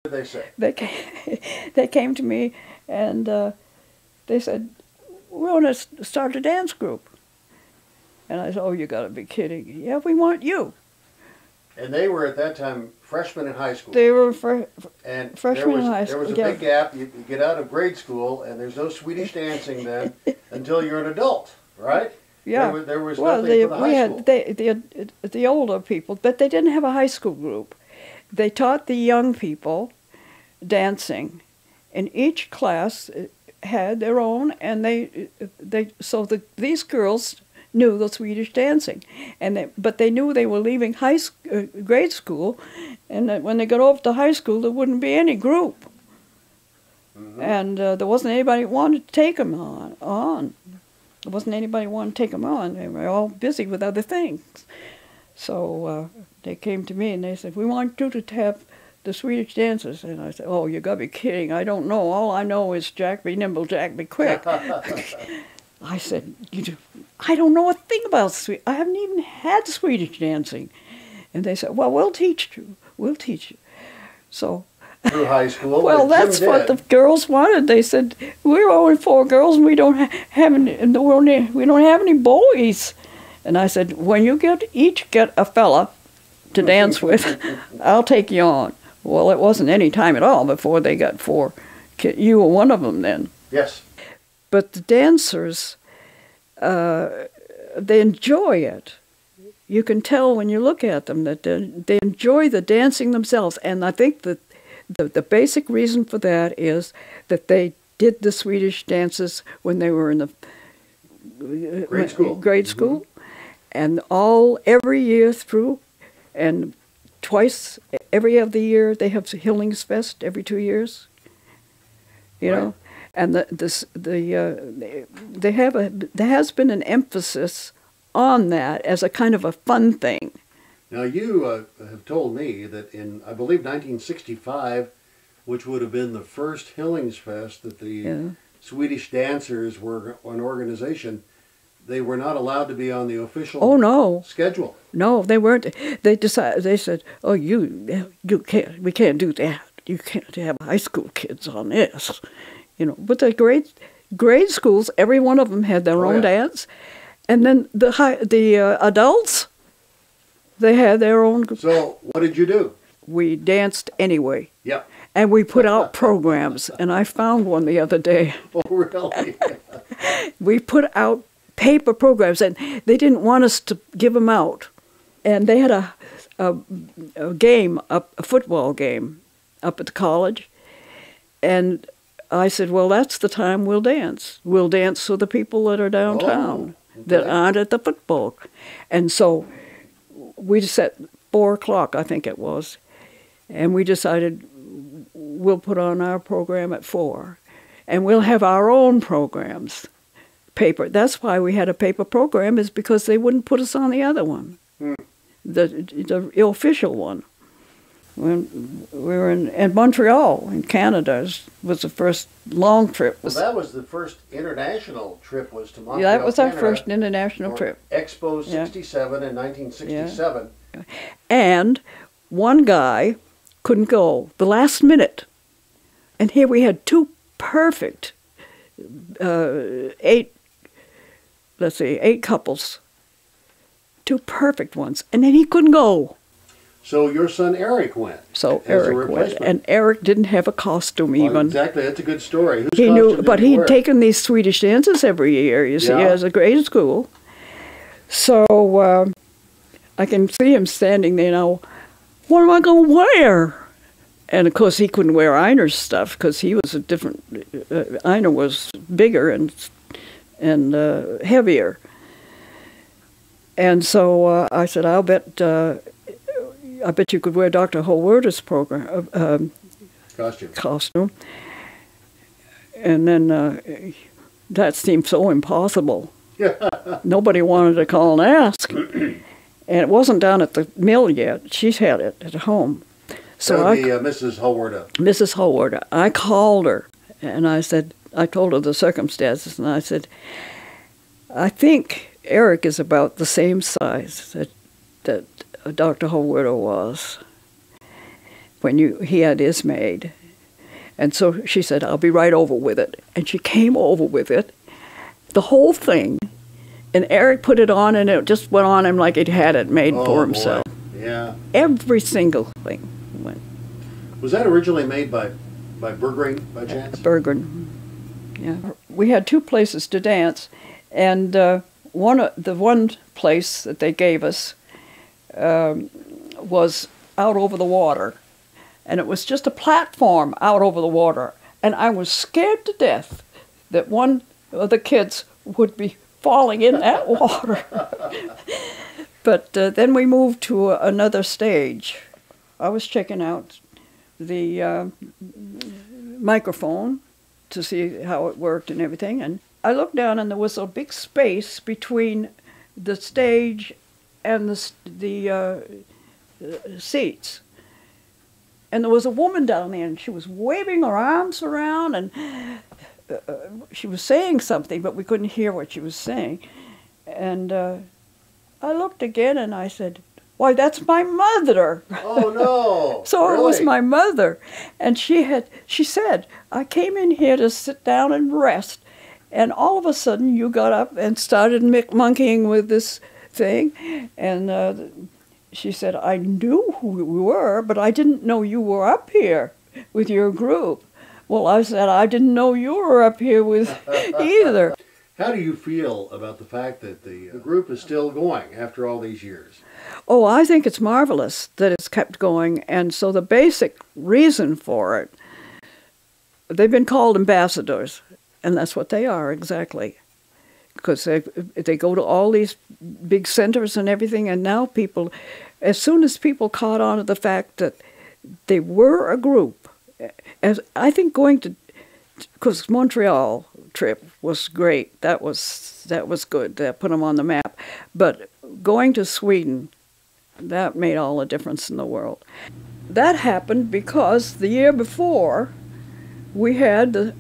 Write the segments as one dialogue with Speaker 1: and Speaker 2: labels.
Speaker 1: What did they say?
Speaker 2: They came to me and they said, "We want to start a dance group." And I said, "Oh, you got to be kidding. Yeah, we want you."
Speaker 1: And they were at that time freshmen in high school.
Speaker 2: They were
Speaker 1: and
Speaker 2: freshmen in high school.
Speaker 1: There was a big gap. You get out of grade school, and there's no Swedish dancing then until you're an adult, right?
Speaker 2: Yeah.
Speaker 1: There was nothing for the high school.
Speaker 2: The older people, but they didn't have a high school group. They taught the young people dancing, and each class had their own, and these girls knew the Swedish dancing, but they knew they were leaving grade school, and that when they got off to high school, there wouldn't be any group, and there wasn't anybody who wanted to take them on. There wasn't anybody who wanted to take them on. They were all busy with other things. So they came to me and they said, "We want you to have the Swedish dancers." And I said, "Oh, you got to be kidding. I don't know. All I know is Jack be nimble, Jack be quick." I said, "I don't know a thing about Swedish. I haven't even had Swedish dancing." And they said, "Well, we'll teach you. We'll teach you." So
Speaker 1: through high school.
Speaker 2: Well, that's what the girls wanted. They said, "We're only 4 girls, and we don't have any boys." And I said, "When you each get a fella to dance with, I'll take you on." Well, it wasn't any time at all before they got 4 kids. You were one of them then.
Speaker 1: Yes.
Speaker 2: But the dancers, they enjoy it. You can tell when you look at them that they enjoy the dancing themselves. And I think that the basic reason for that is that they did the Swedish dances when they were in the grade school. And every year through, and twice every other year they have Hillingsfest every 2 years. You know, and there has been an emphasis on that as a kind of a fun thing.
Speaker 1: Now you have told me that in, I believe, 1965, which would have been the first Hillingsfest that the Swedish dancers were an organization, they were not allowed to be on the official schedule.
Speaker 2: No, they weren't. They decided. They said, "Oh, you can't. We can't do that. You can't have high school kids on this." You know, but the grade schools, every one of them had their own dance, and then the adults, they had their own.
Speaker 1: So what did you do?
Speaker 2: We danced anyway.
Speaker 1: Yep.
Speaker 2: And we put out programs, and I found one the other day.
Speaker 1: Oh, really?
Speaker 2: We put out paper programs, and they didn't want us to give them out. And they had a game, a football game, up at the college. And I said, "Well, that's the time we'll dance. We'll dance for the people that are downtown that aren't at the football." And so we set 4 o'clock, I think it was, and we decided we'll put on our program at 4, and we'll have our own programs. Paper. That's why we had a paper program, is because they wouldn't put us on the other one, the official one. When we were in Montreal, in Canada, was the first long trip.
Speaker 1: Well, that was the first international trip, was to Montreal,
Speaker 2: Yeah, that was
Speaker 1: Canada,
Speaker 2: our first international trip.
Speaker 1: Expo 67 in 1967.
Speaker 2: Yeah. And one guy couldn't go the last minute. And here we had 2 perfect, 8 couples. 2 perfect ones. And then he couldn't go.
Speaker 1: So your son Eric went.
Speaker 2: So Eric went, and Eric didn't have a costume even.
Speaker 1: Exactly, that's a good story. Whose
Speaker 2: he knew, but he'd
Speaker 1: wear?
Speaker 2: Taken these Swedish dances every year. You see, as a grade school. So I can see him standing there now. What am I going to wear? And of course, he couldn't wear Einer's stuff because he was a different. Einer was bigger and heavier. And so I said, I bet you could wear Dr. Holwerda's costume. And then that seemed so impossible. Nobody wanted to call and ask. And it wasn't down at the mill yet. She's had it at home. So
Speaker 1: that would be Mrs. Holwerda.
Speaker 2: Mrs. Holwerda. I called her, and I told her the circumstances, and I said, "I think Eric is about the same size that Dr. Holwerda was." when he had his made. And so she said, I'll be right over with it. And she came over with it, the whole thing. And Eric put it on, and it just went on him like he had it made for himself.
Speaker 1: Boy. Yeah.
Speaker 2: Every single thing went.
Speaker 1: Was that originally made by Berggren, by chance?
Speaker 2: Berggren, yeah. We had 2 places to dance, and the one place that they gave us was out over the water. And it was just a platform out over the water. And I was scared to death that one of the kids would be falling in that water. But then we moved to another stage. I was checking out the microphone to see how it worked and everything. And I looked down, and there was a big space between the stage and the seats. And there was a woman down there, and she was waving her arms around, and she was saying something, but we couldn't hear what she was saying. And I looked again, and I said, why, that's my mother.
Speaker 1: Oh, no.
Speaker 2: So
Speaker 1: really?
Speaker 2: It was my mother. And she said, I came in here to sit down and rest, and all of a sudden you got up and started monkeying with this thing. And she said, I knew who you were, but I didn't know you were up here with your group. Well, I said, I didn't know you were up here with either.
Speaker 1: How do you feel about the fact that the group is still going after all these years?
Speaker 2: Oh, I think it's marvelous that it's kept going. And so the basic reason for it, they've been called ambassadors, and that's what they are exactly. Because they go to all these big centers and everything, and now people, as soon as people caught on to the fact that they were a group, as I think going to, because Montreal trip was great, that was good, that put them on the map, but going to Sweden, that made all the difference in the world. That happened because the year before, we had the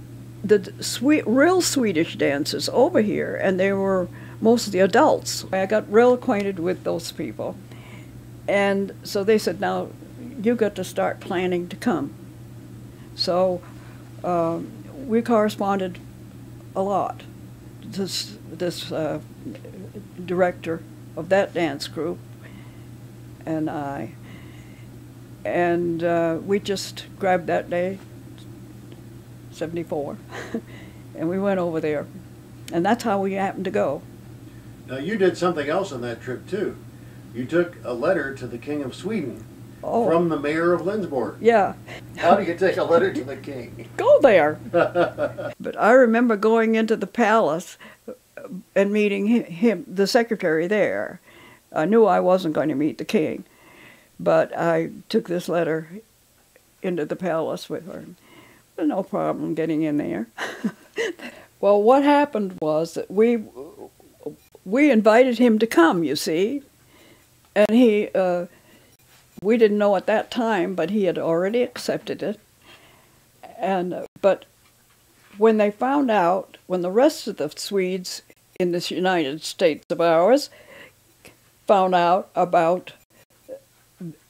Speaker 2: real Swedish dancers over here, and they were mostly adults. I got real acquainted with those people. And so they said, now, you got to start planning to come. So we corresponded a lot. This director of that dance group and I. And we just grabbed that day, 74, and we went over there, and that's how we happened to go.
Speaker 1: Now you did something else on that trip too. You took a letter to the King of Sweden from the mayor of Lindsborg.
Speaker 2: Yeah.
Speaker 1: How do you take a letter to the king?
Speaker 2: Go there. But I remember going into the palace and meeting him, the secretary there. I knew I wasn't going to meet the king, but I took this letter into the palace with her. No problem getting in there. Well, what happened was that we invited him to come, you see, and we didn't know at that time, but he had already accepted it. And but when they found out, when the rest of the Swedes in this United States of ours found out about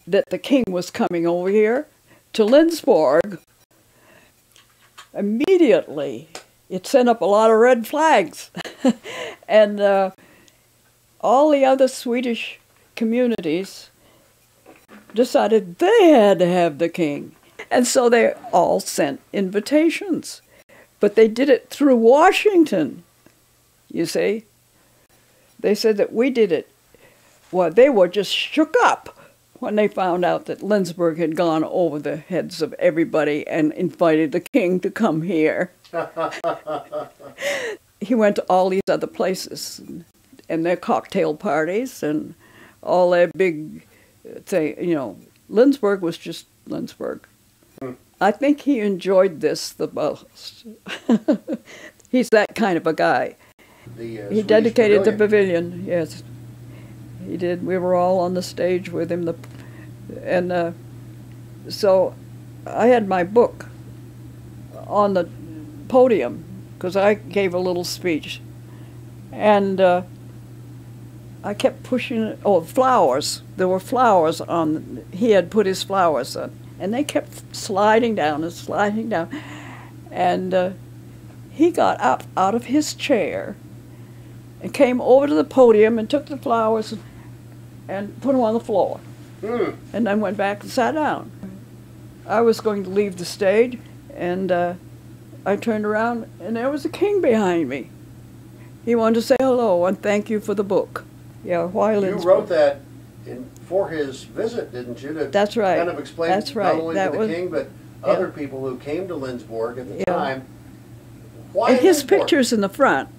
Speaker 2: that the king was coming over here to Lindsborg, immediately it sent up a lot of red flags. And all the other Swedish communities decided they had to have the king. And so they all sent invitations. But they did it through Washington, you see. They said that we did it. Well, they were just shook up when they found out that Lindsborg had gone over the heads of everybody and invited the king to come here. He went to all these other places and their cocktail parties and all their big thing, you know. Lindsborg was just Lindsborg. I think he enjoyed this the most. He's that kind of a guy. He dedicated the pavilion, yes. He did. We were all on the stage with him. So I had my book on the podium because I gave a little speech. And I kept pushing it. Oh, flowers. There were flowers on. He had put his flowers on. And they kept sliding down and sliding down. And he got up out of his chair and came over to the podium and took the flowers and put them on the floor. And then went back and sat down. I was going to leave the stage, and I turned around, and there was the king behind me. He wanted to say hello and thank you for the book. Yeah, why Lindsborg?
Speaker 1: You wrote that for his visit, didn't you?
Speaker 2: That's right.
Speaker 1: Kind of explain
Speaker 2: That's right.
Speaker 1: not only
Speaker 2: That
Speaker 1: to the
Speaker 2: was,
Speaker 1: king, but other people who came to Lindsborg at the time. Why
Speaker 2: And his
Speaker 1: Lindsborg?
Speaker 2: picture's in the front.